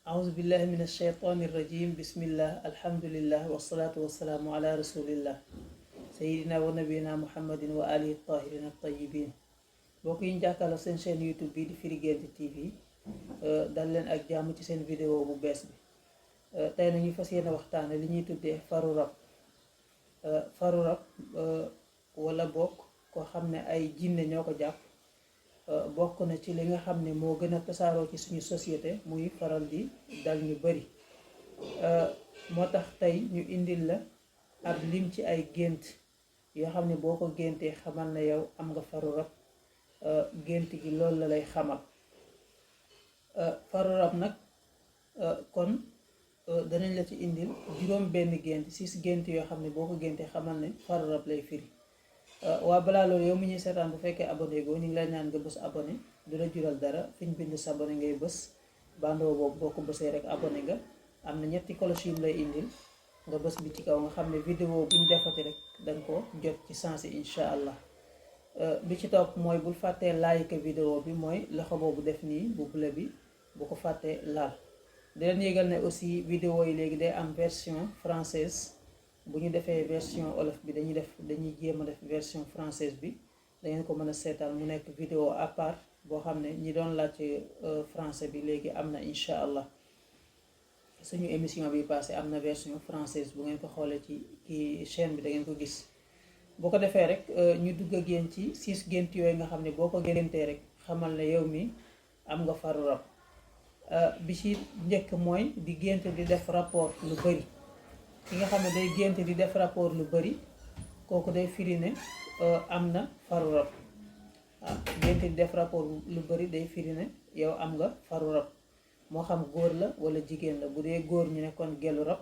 أعوذ بالله من الشيطان الرجيم بسم الله الحمد لله والصلاة والسلام على رسول الله سيدنا ونبينا محمد وآله الطاهرين الطيبين bokk yi ñu jàkkaarloo seen chaîne YouTube bi di Firi Guent TV dal leen ak jàmm ci seen vidéo bu bees bi tey nañu fas yéene waxtaane li ñuy tuddee faru rab wala bokk koo xam ne ay jinne ñoo ko jàpp bokk na ci li nga xam ne moo gën a tasaaroo ci suñu société muy faral di dal ñu bari moo tax tey ñu indil la ab lim ci ay gént yoo xam ne boo ko géntee xamal na yow am nga faru rab gént gi loolu la lay xamal faru rab nag kon danañ la ci indil juróom benn gént 6 gént yoo xam ne boo ko géntee xamal ne faru rab lay firi waa balaa loolu yow mu ñuy seetaan bu fekkee abonné goo ñu ngi lay ñaan nga bës abonné du la jural dara fi ñu bind sa abonné ngay bës bandoo boobu boo ko bësee rek abonné nga am na ñetti cloche yu lay indil nga bës bi ci kaw nga xam ne vidéo bu ñu defati rek danga ko jot ci sens incha allah bi ci topp mooy bul fàttee like vidéo bi mooy loxo boobu def nii bu bula bi bu ko fàttee laal di leen yégal ne aussi vidéo yi léegi day am version française bu ñu defee version olof bi dañuy jéem a def version française bi dangeen ko mën a seetaan mu nekk vidéo à part boo xam ne ñi doon laaj français bi léegi am na incha allah suñu émission bi passé am na version française bu ngeen ko xoolee ci chaîne bi da ngeen ko gis boo ko defee rek ñu dugg ak yéen ci 6 gént yooyu nga xam ne boo ko géntee rek xamal ne yow mi am nga faru rab bi ci njëkk mooy di gént di def rapport lu bari ki nga xam ne day gént di def rapport lu bari kooku day firi ne am na faru rab gént di def rapport lu bari day firi ne yow am nga faru rab moo xam góor la wala jigéen la bu dee góor ñu nekkoon gelu rab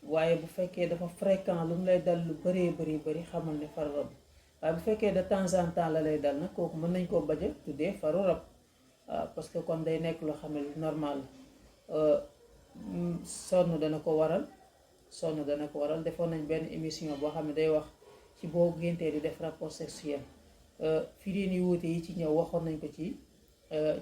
waaye bu fekkee dafa fréquent lu mu lay dal lu bari xamal ne faru rab waaye bu fekkee de temps en temps la lay dal nag kooku mën nañ koo bañ a tuddee faru rab parce que kon day nekk loo xam ne lu normal sonn dana ko waral defoon nañ benn émission boo xam ne day wax ci boo géntee di def rapport sexuel firiin yu wuute yi ci ñëw waxoon nañ ko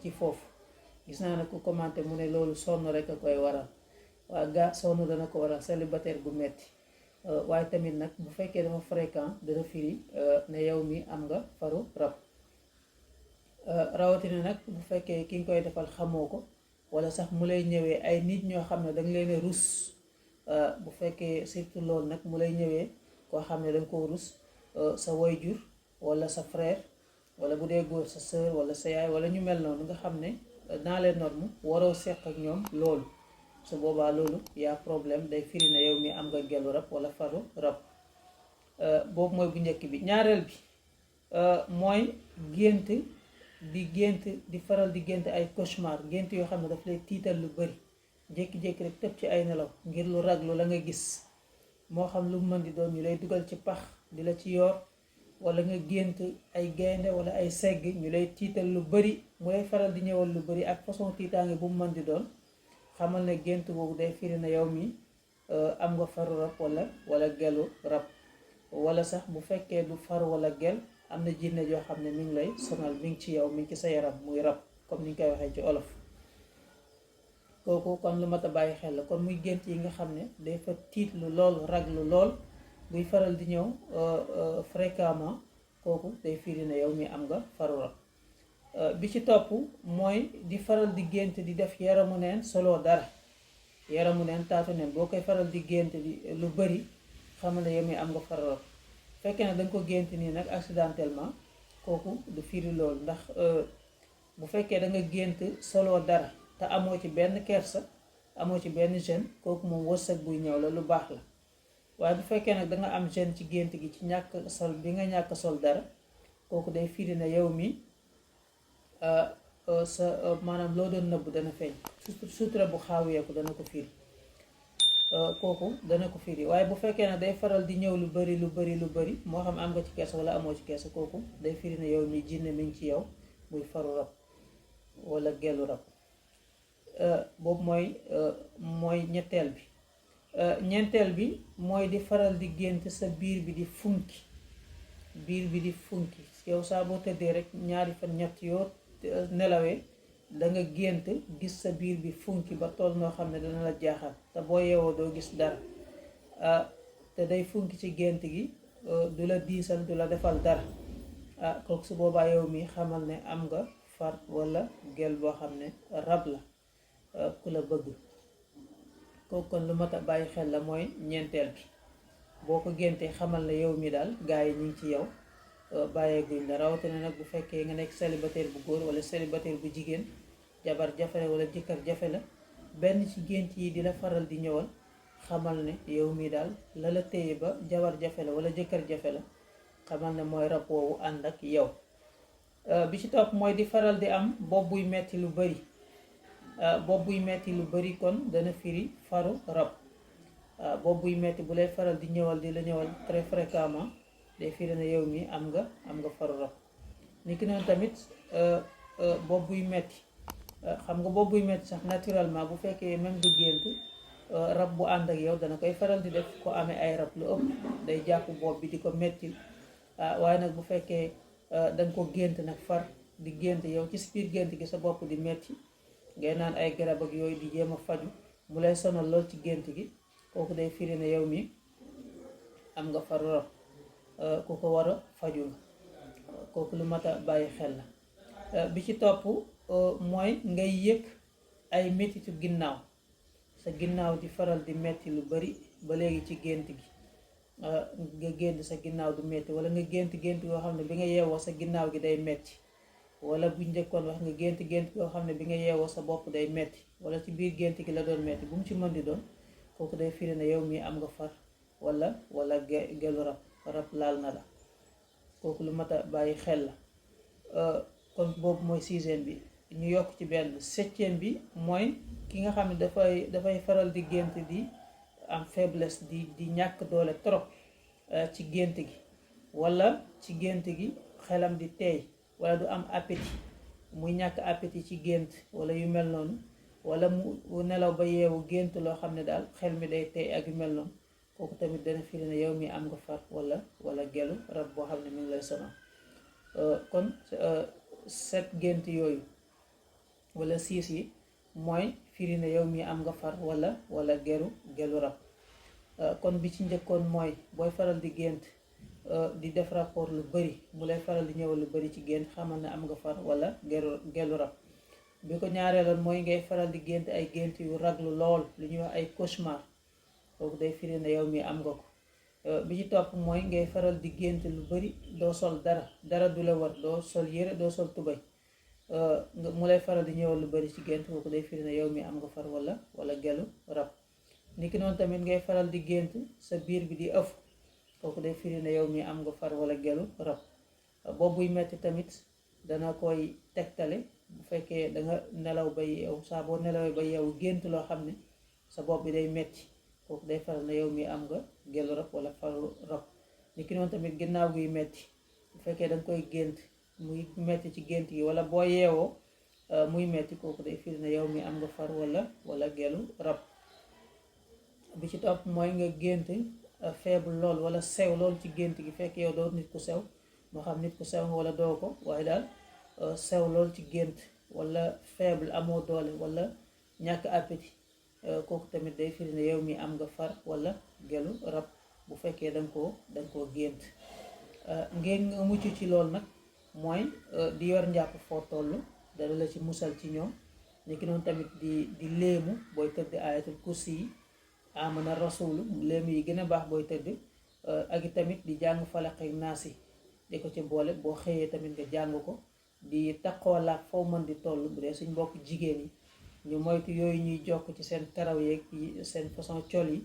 ci foofu gis naa ne ku commenté mu ne loolu sonn rek a koy waral waa gaa sonn dana ko waral célibataire bu metti waaye tamit nag bu fekkee dafa fréquent dana firi ne yow mi am nga faru rab rawatina nag bu fekkee ki nga koy defal xamoo ko wala sax mu lay ñëwee ay nit ñoo xam ne danga leen rus bu fekkee surtout loolu nag mu lay ñëwee koo xam ne danga ko rus sa waajur wala sa frère wala bu dee góor sa sœur wala sa yaay wala ñu mel noonu nga xam ne dans les normes waroo seq ak ñoom loolu su boobaa loolu yaa problème day firi na yow mi am nga gelu rab wala faru rab boobu mooy bu njëkk bi ñaareel bi mooy gént di faral di gént ay cauchemar gént yoo xam ne daf lay tiital lu bari jékki-jékki rek tëb ci ay nelaw ngir lu raglu la nga gis moo xam lu mën di doon ñu lay dugal ci pax di la ci yoor wala nga gént ay gaynde wala ay segg ñu lay tiital lu bari mu lay faral di ñëwal lu bari ak façon tiitaange bu mu mën di doon xamal ne gént boobu day firi na yow mi am nga faru rab wala gelu rab wala sax bu fekkee du far wala gel am na jinne joo xam ne mi ngi lay sonal mi ngi ci yow mi ngi ci sa yaram muy rab comme ni ñu koy waxee ci olof kooku kon lu mat a bàyyi xel la kon muy gént yi nga xam ne day fa tiitlu lool raglu lool buy faral di ñëw fréquemment kooku day firi ne yow mi am nga faru rab bi ci topp mooy di faral di gént di def yaramu neen solo dara yaramu neen taatu neen boo koy faral di gént di lu bari xamal ne yow mi am nga faru rab fekkee ne danga ko gént nii nag accidentellement kooku du firi loolu ndax bu fekkee da nga gént solo dara te amoo ci benn kersa amoo ci benn gêne kooku moom wërsëg buy ñëw la lu baax la waaye bu fekkee nag danga am gêne ci gént gi ci ñàkk sol bi nga ñàkk sol dara kooku day firi na yow mi sa maanaam loo doon nëbb dana feeñ sutura bu xaaweeku dana ko firi kooku dana ko firi waaye bu fekkee ne day faral di ñëw lu bari moo xam am nga ci kersa wala amoo ci kersa kooku day firi ne yow mi jinne mi ngi ci yow muy faru rab wala gelu rab boobu mooy ñetteel bi ñeenteel bi mooy di faral di gént sa biir bi di funki yow saa boo tëddee rek ñaari fan ñett yoo nelawee danga gént gis sa biir bi funki ba toll noo xam ne dana la jaaxal te boo yeewoo doo gis dara te day funki ci gént gi du la diisal du la defal dara kooku su boobaa yow mi xamal ne am nga far walla gel boo xam ne rab la ku la bëgg. kooku kon lu mat a bàyyi xel la mooy ñeenteel bi. boo ko géntee xamal ne yow mi daal gaa yi ñu ngi ci yow bàyyeeguñ la, rawatina nag bu fekkee nga nekk célibataire bu góor wala célibataire bu jigéen, jabar jafe la wala jëkkër jafe la, benn ci gént yi di la faral di ñëwal, xamal ne yow mi daal la la téye ba jabar jafe la wala jëkkër jafe la, xamal ne mooy rab woowu ànd ak yow. bi ci topp mooy di faral di am bopp buy metti lu bari. bopp buy metti lu bari kon dana firi faru rab. bopp buy metti bu lay faral di ñëwal di la ñëwal très fréquemment, day firi ne yow mi am nga faru rab. ni ki noonu tamit bopp buy metti, xam nga bopp buy metti sax naturellement bu fekkee même du gént, rab bu ànd ak yow dana koy faral di def. ko amee ay rab lu ëpp day jàpp bopp bi di ko metti. waaye nag bu fekkee danga ko gént nag far di gént yow ci si biir gént gi sa bopp di metti, ngay naan ay garab ak yooyu di jéem a faju, mu lay sonal lool ci gént gi, kooku day firi ne yow mi am nga faru rab, ku ko war a faju la. kooku lu mat a bàyyi xel la. bi ci topp mooy ngay yëg ay mettitu ginnaaw, sa ginnaaw di faral di metti lu bari ba léegi ci gént gi. nga gént sa ginnaaw du metti, wala nga gént yoo xam ne bi nga yeewoo sa ginnaaw gi day metti, wala bu njëkkoon wax nga gént yoo xam ne bi nga yeewoo sa bopp day metti, wala ci biir gént gi la doon metti, bu mu ci mën di doon, kooku day firi ne yow mii am nga far wala gelu rab laal na la. kooku lu mat a bàyyi xel la. kon boobu mooy 6e bi. ñu yokk ci benn 7e bi mooy ki nga xam ne dafay faral di gént di am faiblesse di ñàkk doole trop ci gént gi, wala ci gént gi xelam di teey, wala du am appétit, muy ñàkk appétit ci gént wala yu mel noonu, wala mu nelaw ba yeewu gént loo xam ne daal xel mi day teey ak yu mel noonu, kooku tamit dana firi ne yow mi am nga far wala gelu rab boo xam ne mi ngi lay sonal. kon 7 gént yooyu wala 6 yi mooy firi ne yow mi am nga far wala gelu rab. kon bi ci njëkkoon mooy booy faral di gént di def rapport lu bari, mu lay faral di ñëwal lu bari ci gént, xamal ne am nga far wala gelu rab. bi ko ñaareeloon mooy ngay faral di gént ay gént yu raglu lool, lu ñuy wax ay cauchemar, kooku day firi ne yow mi am nga ko. bi ci topp mooy ngay faral di gént lu bari, doo sol dara du la war, doo sol yére, doo sol tubay, mu lay faral di ñëwal lu bari ci gént, kooku day firi ne yow mi am nga far wala gelu rab. niki noonu tamit ngay faral di gént sa biir bi di ëff, kooku day firi ne yow mi am nga far wala gelu rab. boobu buy metti tamit dana koy tegtale bu fekkee danga nelaw ba yeewu, saa boo nelawee ba yeewu gént loo xam ne sa bopp bi day metti, kooku day faral ne yow mi am nga gelu rab wala faru rab. niki noonu tamit ginnaaw guy metti, bu fekkee danga koy gént muy metti ci gént gi, wala boo yeewoo muy metti, kooku day firi ne yow mi am nga far wala gelu rab. bi ci topp mooy nga gént faible lool wala sew lool ci gént gi, fekk yow doo nit ku sew, moo xam nit ku sew nga wala doo ko, waaye daal sew lool ci gént, wala faible amoo doole, wala ñàkk appétit, kooku tamit day firi ne yow mi am nga far wala gelu rab bu fekkee danga koo gént. ngeen nga mucc ci lool nag mooy di yor njàpp foo toll, dana la ci musal ci ñoom. niki noonu tamit di léemu booy tëdd ayatul kursi yi, amana rasulu léemu yi gën a baax booy tëdd, ak i tamit di jàng falaq ak naas yi di ko ci boole, boo xëyee tamit nga jàng ko, di taqoo laak foo mën di toll. bu dee suñ mbokk jigéen yi ñu moytu yooyu ñuy jokk ci seen karaw yeeg seen façon col yi,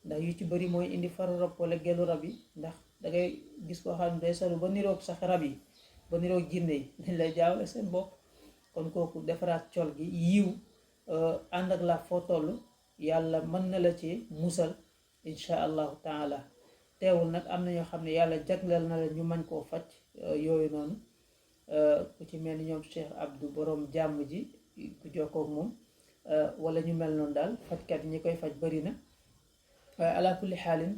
ndax yu ci bari mooy indi faru rab wala gelu rab yi. ndax dangay gis koo xam ne day solu ba niroog sax rab yi, ba niroog jinne yi, dañ lay jaawale seen bopp. kon kooku defaraat col gi yiw ànd ak la foo toll, yàlla mën na la ci musal insha allahu taala. teewul nag am na ñoo xam ne yàlla jagleel na la ñu mañ koo faj yooyu noonu, ku ci mel ni ñoom Cheikh Abdou borom jàmm ji, ku jokkoog moom, wala ñu mel noonu daal. fajkat yi ñi koy faj bari na, waaye ala kulli xaalin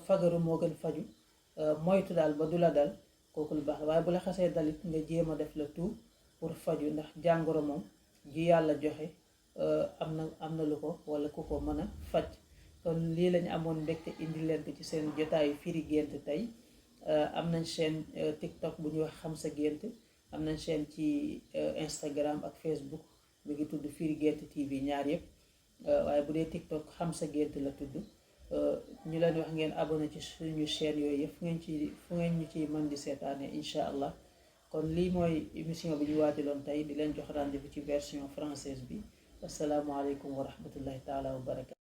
fagaru moo gën faju. moytu daal ba du la dal, kooku lu baax la. waaye bu la xasee dalit nga jéem a def la tout pour faju, ndax jàngoro moom ji yàlla joxe am na lu ko wala ku ko mën a faj. kon lii lañu amoon mbégte indi leen ko ci seen jotaayu firi gént tey. am nañ chaîne TikTok bu ñuy wax xam sa gént, am nañ chaîne ci Instagram ak Facebook mu ngi tudd firi gént TV ñaar yëpp, waaye bu dee TikTok xam sa gént la tudd. ñu leen wax ngeen abonné ci suñu chaîne yooyu yëpp fu ngeen ñu ci mën di seetaane incha allah. kon lii mooy émission bi ñu waajaloon tey di leen jox rendez-vous ci version française bi. asalaamaaleykum wa rahmatullahi taala wa barakatu.